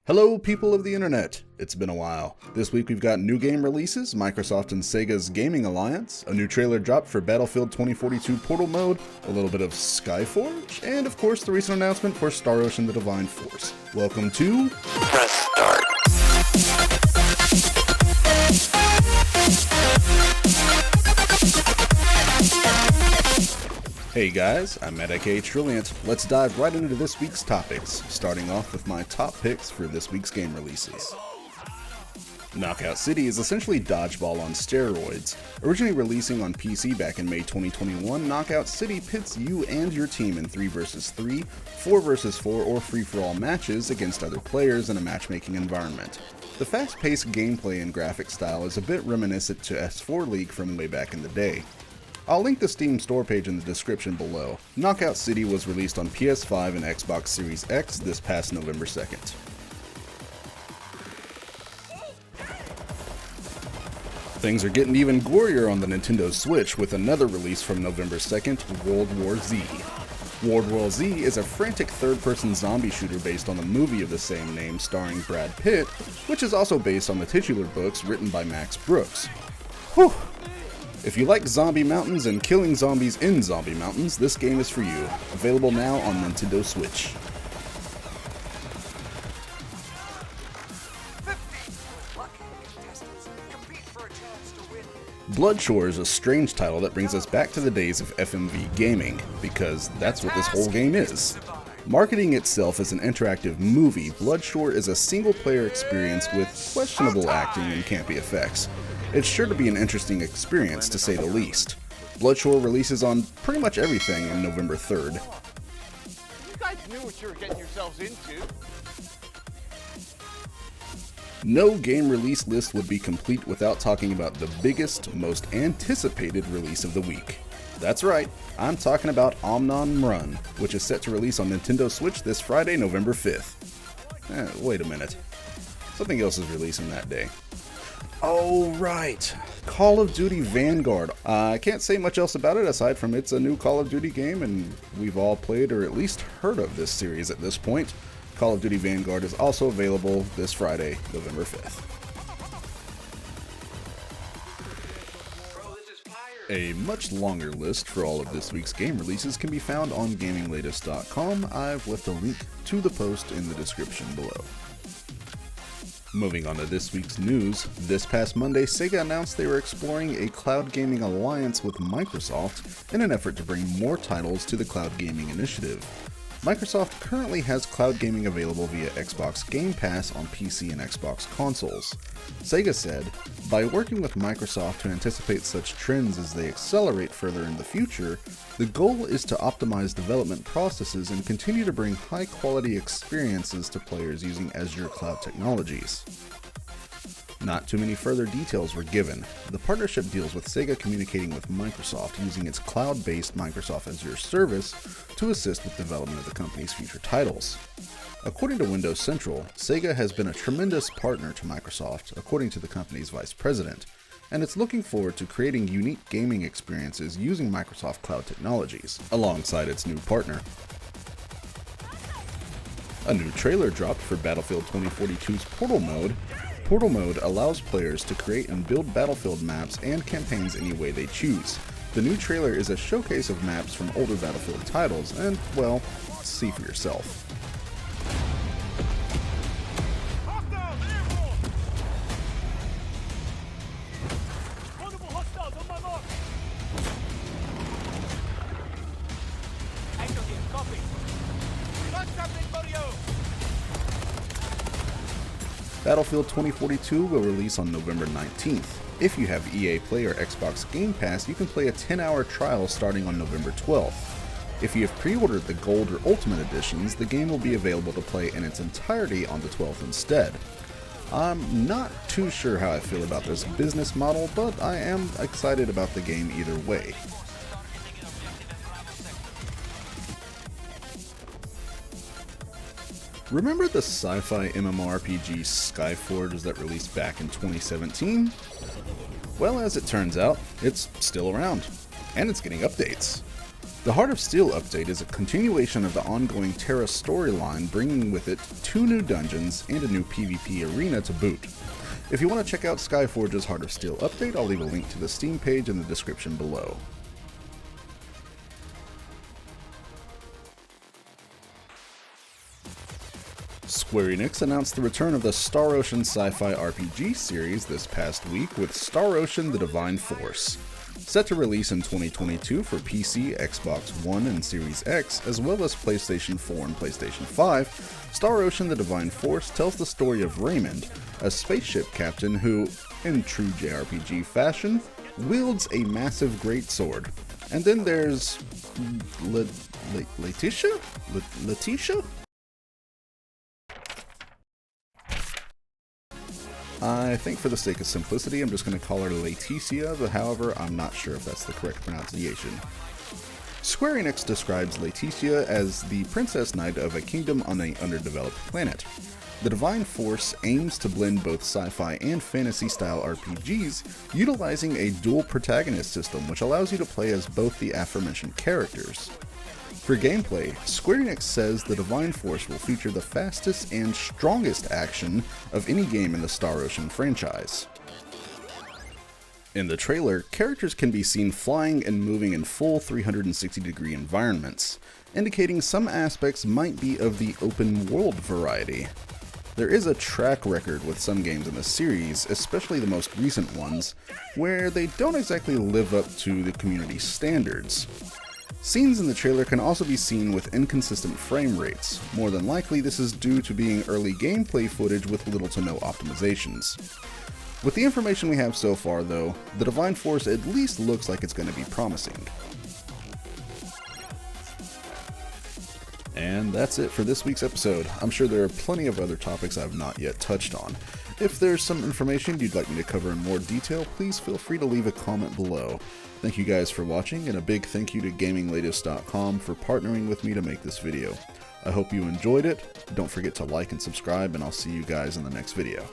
Hello people of the internet, it's been a while. This week we've got new game releases, Microsoft and Sega's gaming alliance, a new trailer dropped for Battlefield 2042 Portal Mode, a little bit of Skyforge, and of course the recent announcement for Star Ocean: The Divine Force. Welcome to Press Start. Hey guys, I'm aka Trilient. Let's dive right into this week's topics, starting off with my top picks for this week's game releases. Knockout City is essentially dodgeball on steroids. Originally releasing on PC back in May 2021, Knockout City pits you and your team in 3 vs 3, 4 vs 4, or free-for-all matches against other players in a matchmaking environment. The fast-paced gameplay and graphic style is a bit reminiscent to S4 League from way back in the day. I'll link the Steam store page in the description below. Knockout City was released on PS5 and Xbox Series X this past November 2nd. Things are getting even gorier on the Nintendo Switch with another release from November 2nd, World War Z. World War Z is a frantic third-person zombie shooter based on the movie of the same name starring Brad Pitt, which is also based on the titular books written by Max Brooks. Whew! If you like zombie mountains and killing zombies in zombie mountains, this game is for you. Available now on Nintendo Switch. Bloodshore is a strange title that brings us back to the days of FMV gaming, because that's what this whole game is. Marketing itself as an interactive movie, Bloodshore is a single-player experience with questionable acting and campy effects. It's sure to be an interesting experience, to say the least. Bloodshore releases on pretty much everything on November 3rd. You guys knew what you were getting yourselves into. No game release list would be complete without talking about the biggest, most anticipated release of the week. That's right, I'm talking about Omnon Run, which is set to release on Nintendo Switch this Friday, November 5th. Wait a minute. Something else is releasing that day. Oh, right. Call of Duty Vanguard. I can't say much else about it aside from it's a new Call of Duty game and we've all played or at least heard of this series at this point. Call of Duty Vanguard is also available this Friday, November 5th. A much longer list for all of this week's game releases can be found on gaminglatest.com. I've left a link to the post in the description below. Moving on to this week's news, this past Monday, Sega announced they were exploring a cloud gaming alliance with Microsoft in an effort to bring more titles to the cloud gaming initiative. Microsoft currently has cloud gaming available via Xbox Game Pass on PC and Xbox consoles. Sega said, by working with Microsoft to anticipate such trends as they accelerate further in the future, the goal is to optimize development processes and continue to bring high-quality experiences to players using Azure cloud technologies. Not too many further details were given. The partnership deals with Sega communicating with Microsoft using its cloud-based Microsoft Azure service to assist with development of the company's future titles. According to Windows Central, Sega has been a tremendous partner to Microsoft, according to the company's vice president, and it's looking forward to creating unique gaming experiences using Microsoft Cloud technologies, alongside its new partner. A new trailer dropped for Battlefield 2042's Portal Mode. Portal Mode allows players to create and build Battlefield maps and campaigns any way they choose. The new trailer is a showcase of maps from older Battlefield titles, and, well, see for yourself. Battlefield 2042 will release on November 19th. If you have EA Play or Xbox Game Pass, you can play a 10-hour trial starting on November 12th. If you have pre-ordered the Gold or Ultimate editions, the game will be available to play in its entirety on the 12th instead. I'm not too sure how I feel about this business model, but I am excited about the game either way. Remember the sci-fi MMORPG Skyforge that released back in 2017? Well, as it turns out, it's still around, and it's getting updates. The Heart of Steel update is a continuation of the ongoing Terra storyline, bringing with it 2 new dungeons and a new PvP arena to boot. If you want to check out Skyforge's Heart of Steel update, I'll leave a link to the Steam page in the description below. Square Enix announced the return of the Star Ocean sci-fi RPG series this past week with Star Ocean: The Divine Force. Set to release in 2022 for PC, Xbox One, and Series X, as well as PlayStation 4 and PlayStation 5, Star Ocean: The Divine Force tells the story of Raymond, a spaceship captain who, in true JRPG fashion, wields a massive greatsword. And then there's Letitia? I think for the sake of simplicity, I'm just going to call her Leticia, but however, I'm not sure if that's the correct pronunciation. Square Enix describes Leticia as the princess knight of a kingdom on an underdeveloped planet. The Divine Force aims to blend both sci-fi and fantasy-style RPGs, utilizing a dual protagonist system which allows you to play as both the aforementioned characters. For gameplay, Square Enix says the Divine Force will feature the fastest and strongest action of any game in the Star Ocean franchise. In the trailer, characters can be seen flying and moving in full 360-degree environments, indicating some aspects might be of the open world variety. There is a track record with some games in the series, especially the most recent ones, where they don't exactly live up to the community standards. Scenes in the trailer can also be seen with inconsistent frame rates. More than likely, this is due to being early gameplay footage with little to no optimizations. With the information we have so far, though, the Divine Force at least looks like it's going to be promising. And that's it for this week's episode. I'm sure there are plenty of other topics I've not yet touched on. If there's some information you'd like me to cover in more detail, please feel free to leave a comment below. Thank you guys for watching, and a big thank you to GamingLatest.com for partnering with me to make this video. I hope you enjoyed it. Don't forget to like and subscribe, and I'll see you guys in the next video.